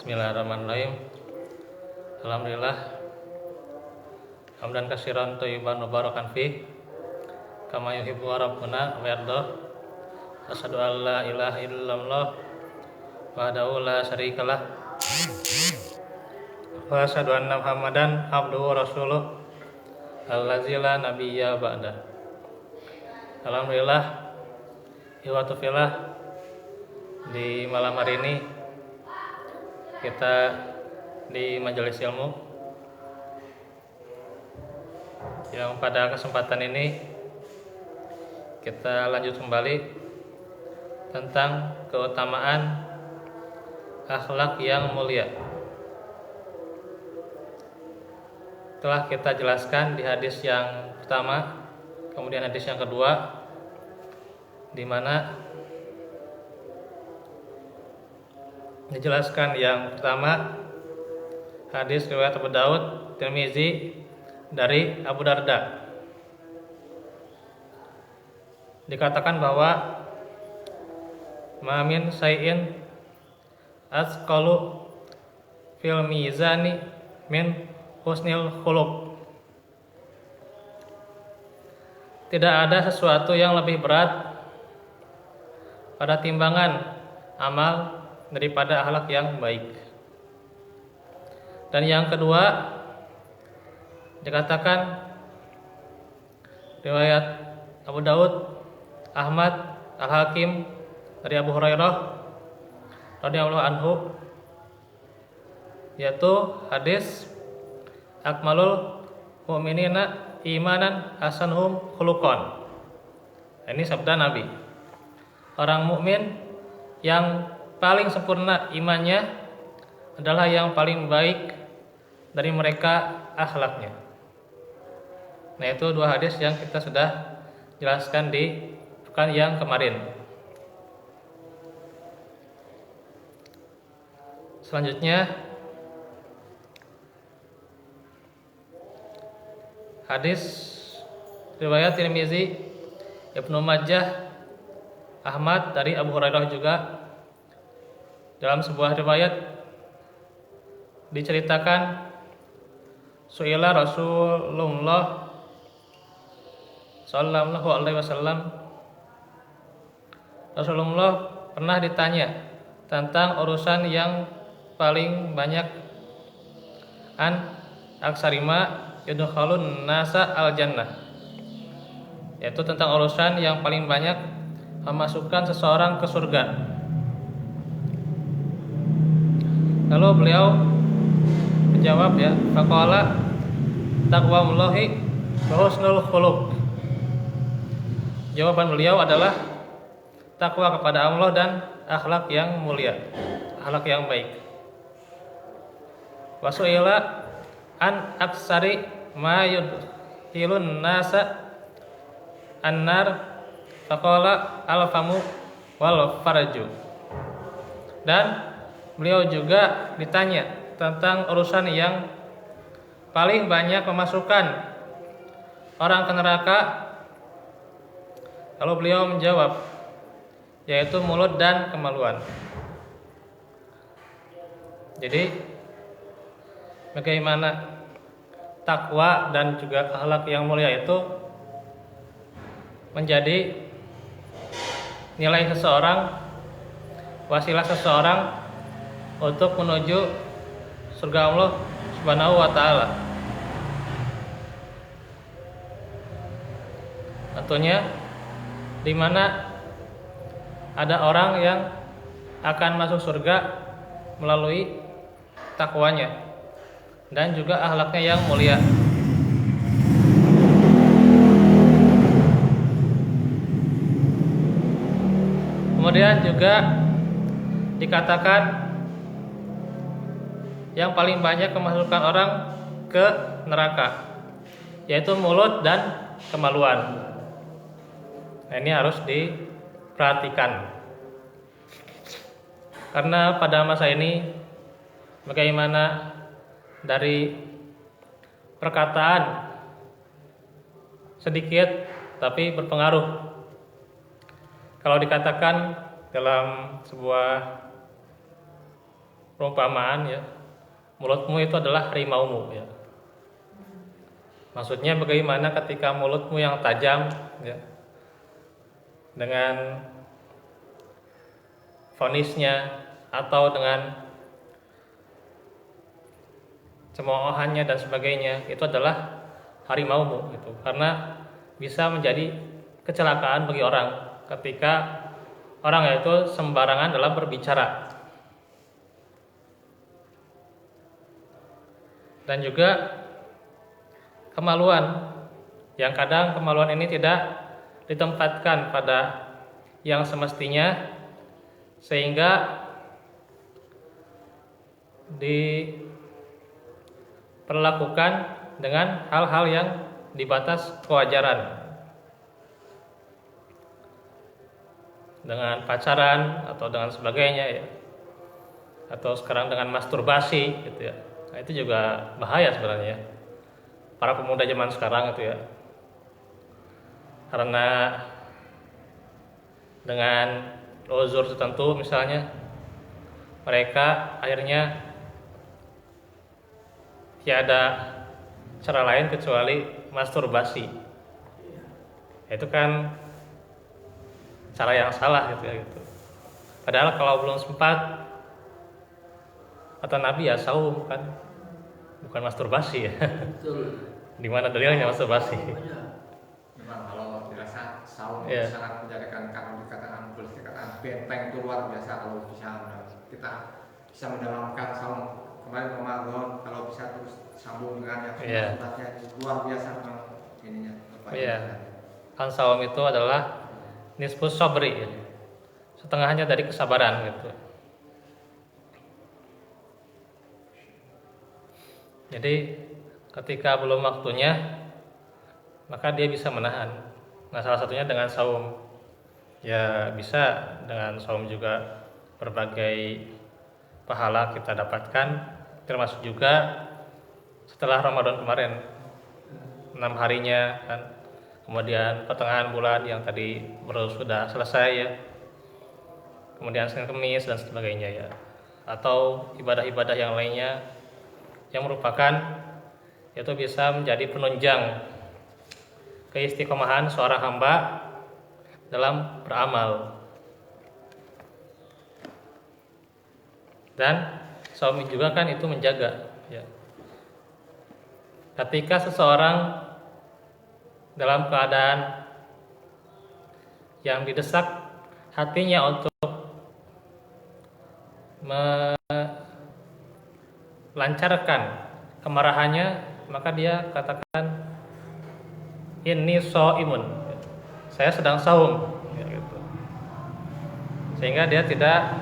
Bismillahirrahmanirrahim. Alhamdulillah. Hamdan katsiran thayyiban mubarakan fi kama yuhibbu rabbuna wa yarda. Asyhadu an la ilaha illallah wahdahu la syarikalah wa asyhadu anna Muhammadan abduhu wa rasuluh allazi la nabiyya ba'da. Alhamdulillah, ikhwatu fillah, di malam hari ini kita di majelis ilmu yang pada kesempatan ini kita lanjut kembali tentang keutamaan akhlak yang mulia. Telah kita jelaskan di hadis yang pertama, kemudian hadis yang kedua, di mana dijelaskan yang pertama hadis riwayat Abu Daud, Tirmizi dari Abu Darda. Dikatakan bahwa ma min syai'in asqalu fil mizani min husnil khuluq. Tidak ada sesuatu yang lebih berat pada timbangan amal daripada akhlak yang baik. Dan yang kedua dikatakan riwayat Abu Daud, Ahmad, Al-Hakim dari Abu Hurairah radhiyallahu anhu, yaitu hadis akmalul mu'minina imanan hasanuhum khuluqan. Ini sabda Nabi. Orang mukmin yang paling sempurna imannya adalah yang paling baik dari mereka akhlaknya. Nah, itu dua hadis yang kita sudah jelaskan di pekan yang kemarin. Selanjutnya hadis riwayat Tirmizi, Ibnu Majah, Ahmad dari Abu Hurairah juga. Dalam sebuah riwayat diceritakan su'ila Rasulullah sallallahu alaihi wasallam, Rasulullah pernah ditanya tentang urusan yang paling banyak an aksarima yudkhalun nasa al jannah, yaitu tentang urusan yang paling banyak memasukkan seseorang ke surga. Lalu beliau menjawab, ya, faqala taqwamullahi wa husnul khuluq. Jawaban beliau adalah takwa kepada Allah dan akhlak yang mulia, akhlak yang baik. Wasu'ila an aksari ma yudhilun nasa annar faqala al-famu wal farju. Dan beliau juga ditanya tentang urusan yang paling banyak memasukkan orang ke neraka. Lalu beliau menjawab, yaitu mulut dan kemaluan. Jadi bagaimana takwa dan juga akhlak yang mulia itu menjadi nilai seseorang, wasilah seseorang untuk menuju surga Allah Subhanahu wa taala. Tentunya di mana ada orang yang akan masuk surga melalui takwanya dan juga akhlaknya yang mulia. Kemudian juga dikatakan yang paling banyak memasukkan orang ke neraka, yaitu mulut dan kemaluan. Nah, ini harus diperhatikan, karena pada masa ini bagaimana dari perkataan sedikit tapi berpengaruh. Kalau dikatakan dalam sebuah perumpamaan ya, mulutmu itu adalah harimaumu ya. Maksudnya bagaimana ketika mulutmu yang tajam ya, dengan vonisnya atau dengan cemoohannya dan sebagainya, itu adalah harimaumu gitu. Karena bisa menjadi kecelakaan bagi orang ketika orang itu sembarangan dalam berbicara. Dan juga kemaluan, yang kadang kemaluan ini tidak ditempatkan pada yang semestinya, sehingga diperlakukan dengan hal-hal yang di batas kewajaran, dengan pacaran atau dengan sebagainya ya, atau sekarang dengan masturbasi gitu ya. Nah, itu juga bahaya sebenarnya para pemuda zaman sekarang itu ya, karena dengan uzur tertentu misalnya mereka akhirnya tiada cara lain kecuali masturbasi. Itu kan cara yang salah gitu ya gitu. Padahal kalau belum sempat, kata Nabi ya saum kan, bukan masturbasi ya. Betul. Di mana dalilnya masturbasi? Memang kalau dirasa saum Iya. sangat menjadikan, kalau dikatakan boleh dikatakan benteng itu luar biasa kalau bisa kita bisa mendalamkan saum. Kemarin Ramadan kalau bisa terus sambung dengan yang Iya. sunatnya luar biasa memang ininya. Iya. Kan saum itu adalah nisfus sabri ya, setengahnya dari kesabaran gitu. Jadi ketika belum waktunya, maka dia bisa menahan. Nah, salah satunya dengan saum. Ya bisa dengan saum juga berbagai pahala kita dapatkan, termasuk juga setelah Ramadan kemarin 6 harinya kan. Kemudian pertengahan bulan yang tadi baru sudah selesai ya. Kemudian Senin Kemis dan sebagainya ya. Atau ibadah-ibadah yang lainnya yang merupakan itu bisa menjadi penunjang keistiqomahan seorang hamba dalam beramal. Dan saum juga kan itu menjaga ya. Ketika seseorang dalam keadaan yang didesak hatinya untuk melancarkan kemarahannya, maka dia katakan ini shaimun, saya sedang saum ya, gitu. Sehingga dia tidak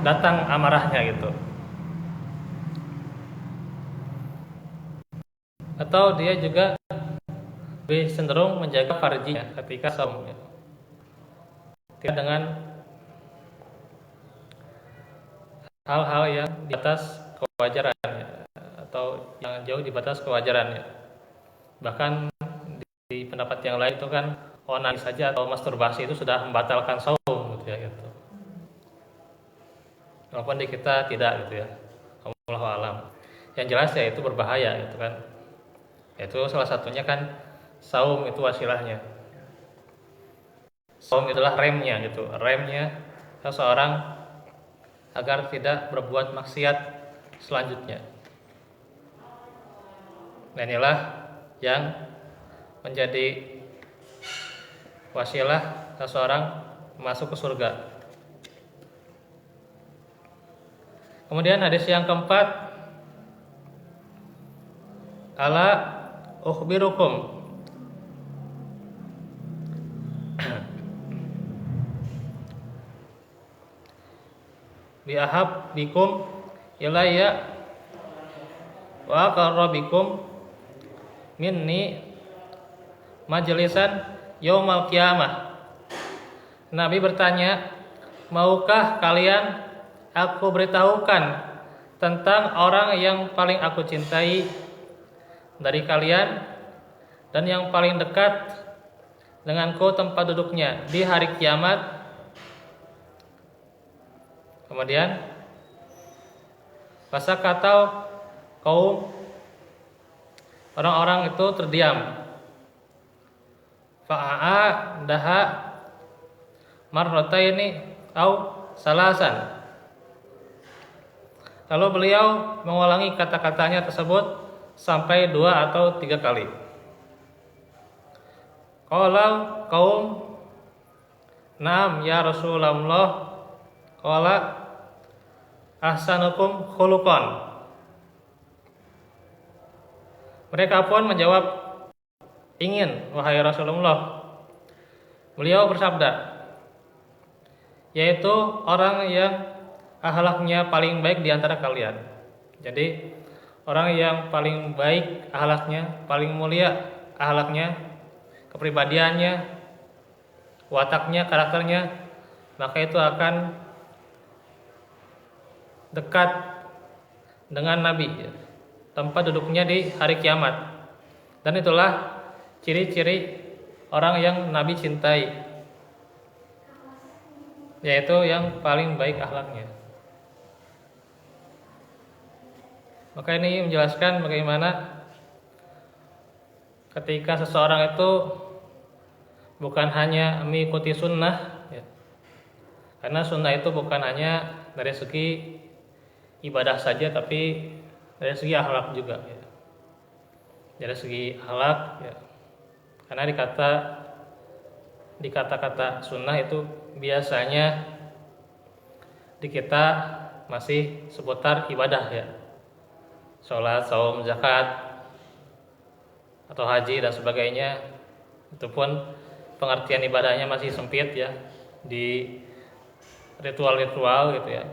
datang amarahnya gitu. Atau dia juga lebih cenderung menjaga farjinya ketika saum ya. Tidak dengan hal-hal yang di atas kewajaran ya, atau yang jauh di batas kewajaran ya. Bahkan di pendapat yang lain itu kan onani saja atau masturbasi itu sudah membatalkan saum gitu ya gitu. Walaupun di kita tidak gitu ya. Wallahu a'lam. Yang jelas ya itu berbahaya gitu kan. Itu salah satunya kan saum itu wasilahnya. Saum itulah remnya gitu. Remnya seseorang agar tidak berbuat maksiat selanjutnya. Nah, inilah yang menjadi wasilah seseorang masuk ke surga. Kemudian hadis yang keempat, ala ukhbirukum bi ahabbikum ilayya wa aqrabikum minni majlisan yaumal qiyamah. Nabi bertanya, maukah kalian aku beritahukan tentang orang yang paling aku cintai dari kalian dan yang paling dekat denganku tempat duduknya di hari kiamat? Kemudian Fasakatau kaum orang-orang itu terdiam. Fa'a daha marrataini au salasan. Lalu beliau mengulangi kata-katanya tersebut sampai 2 atau 3 kali. Qala qaum, "Na'am ya Rasulullah." Qala, "Ahsanukum khuluqan." Mereka pun menjawab, "Ingin, wahai Rasulullah." Beliau bersabda, yaitu orang yang akhlaknya paling baik di antara kalian. Jadi orang yang paling baik akhlaknya, paling mulia akhlaknya, kepribadiannya, wataknya, karakternya, maka itu akan dekat dengan Nabi, tempat duduknya di hari kiamat. Dan itulah ciri-ciri orang yang Nabi cintai, yaitu yang paling baik akhlaknya. Maka ini menjelaskan bagaimana ketika seseorang itu bukan hanya mengikuti sunnah, ya. Karena sunnah itu bukan hanya dari segi ibadah saja, tapi dari segi akhlak juga, ya. Dari segi akhlak, ya. Karena di kata-kata sunnah itu biasanya di kita masih seputar ibadah, ya. Sholat, saum, zakat, atau haji dan sebagainya. Itu pun pengertian ibadahnya masih sempit, ya, di ritual-ritual gitu, ya.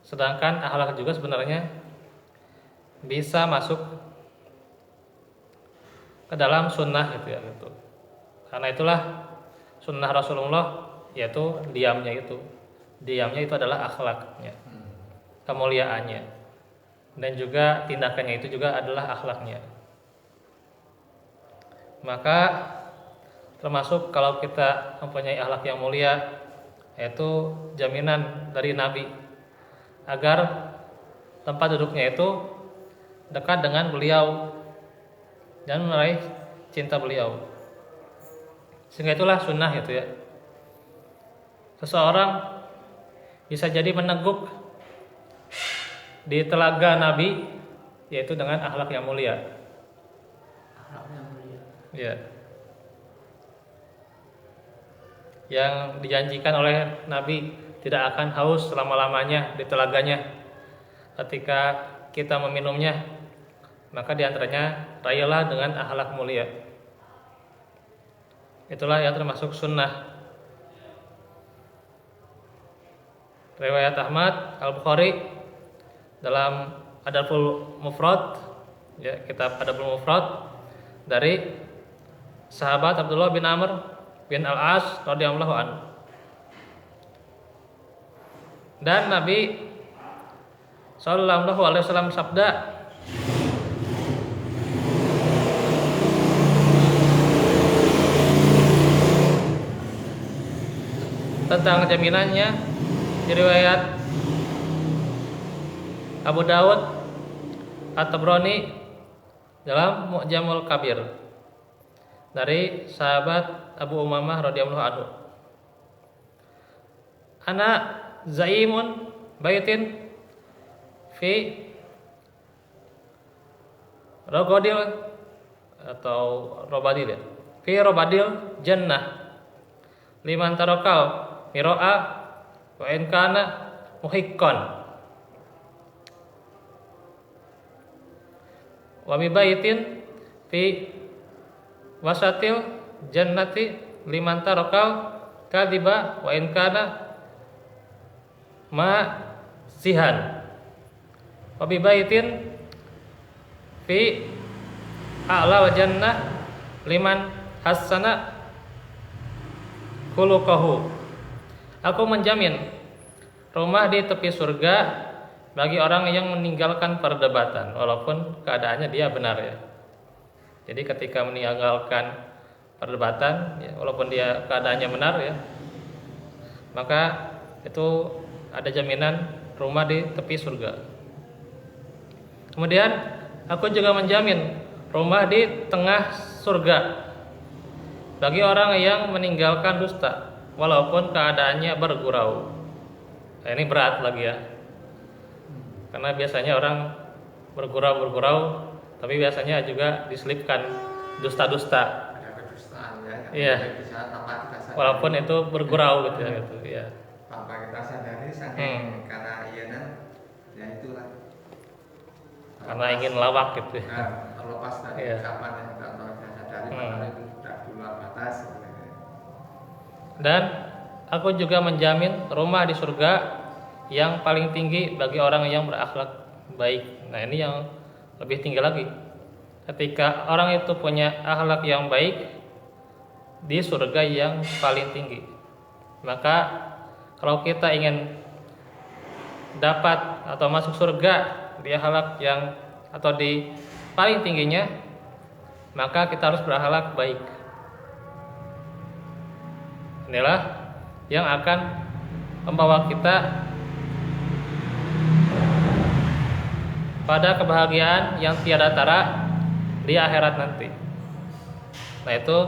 Sedangkan akhlak juga sebenarnya bisa masuk ke dalam sunnah gitu, ya, gitu. Karena itulah sunnah Rasulullah, yaitu diamnya itu adalah akhlaknya, kemuliaannya. Dan juga tindakannya itu juga adalah akhlaknya. Maka termasuk kalau kita mempunyai akhlak yang mulia, yaitu jaminan dari Nabi agar tempat duduknya itu dekat dengan beliau dan meraih cinta beliau. Sehingga itulah sunnah itu, ya. Seseorang bisa jadi meneguk di telaga Nabi, yaitu dengan akhlak yang mulia. Akhlak yang mulia. Ya. Yang dijanjikan oleh Nabi tidak akan haus selama-lamanya di telaganya. Ketika kita meminumnya, maka diantaranya rayalah dengan akhlak mulia. Itulah yang termasuk sunnah. Riwayat Ahmad Al-Bukhari dalam Adabul Mufrad, ya, kitab Adabul Mufrad, dari sahabat Abdullah bin Amr bin Al-As radhiyallahu anhu. Dan Nabi sallallahu alaihi wasallam sabda, tentang jaminannya di riwayat Abu Dawud At-Tabrani dalam Mu'jamul Kabir dari sahabat Abu Umamah radhiyallahu anhu. Ana zaimun baitin fi rogodil atau robadil, ya, fi robadil jannah liman tarakal miro'a wa in kana muhiqqan wa bi baitin fi wasatil jannati liman tarakal kadhiba wa in kana ma zihan wa bi baitin fi a'la wa jannah liman hasana khuluquhu. Aku menjamin rumah di tepi surga bagi orang yang meninggalkan perdebatan, walaupun keadaannya dia benar, ya. Jadi ketika meninggalkan perdebatan, ya, walaupun dia keadaannya benar, ya, maka itu ada jaminan rumah di tepi surga. Kemudian aku juga menjamin rumah di tengah surga bagi orang yang meninggalkan dusta walaupun keadaannya bergurau. Nah, ini berat lagi ya. Karena biasanya orang bergurau tapi biasanya juga diselipkan dusta-dusta. Ada kedustaan ya. Iya. Bisa tanpa kita sadari. Walaupun itu bergurau gitu ya gitu. Ya. Tanpa kita sadari saking karena iyanan ya itulah. Karena ingin lawak gitu. Nah, terlepas dari Iya. ucapan yang tidak tahu kita sadari padahal itu sudah di luar batas. Dan aku juga menjamin rumah di surga yang paling tinggi bagi orang yang berakhlak baik. Nah, ini yang lebih tinggi lagi. Ketika orang itu punya akhlak yang baik di surga yang paling tinggi, maka kalau kita ingin dapat atau masuk surga di akhlak yang atau di paling tingginya, maka kita harus berakhlak baik. Inilah yang akan membawa kita pada kebahagiaan yang tiada tara di akhirat nanti. Nah, itu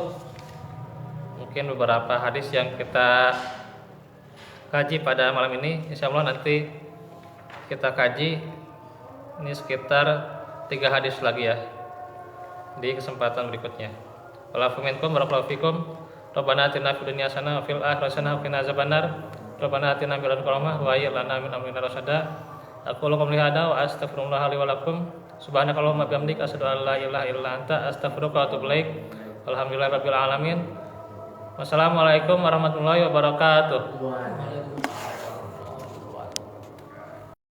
mungkin beberapa hadis yang kita kaji pada malam ini. Insya Allah nanti kita kaji ini sekitar 3 hadis lagi ya di kesempatan berikutnya. Walafu minkum barakallahu fikum. Rabbana atina fid dunya hasanah wa fil akhirati hasanah wa qina azabannar. Rabbana atina min ladunka rahmah wa hayyi lana min amrina rasyada. Aku lakum lihada wa astaghfirullah li wa lakum. Subhanakallahumma bihamdika asyhadu an la ilaha illa anta astaghfiruka wa atubu ilaik. Alhamdulillahirabbil alamin. Wassalamualaikum warahmatullahi wabarakatuh. Waalaikumsalam.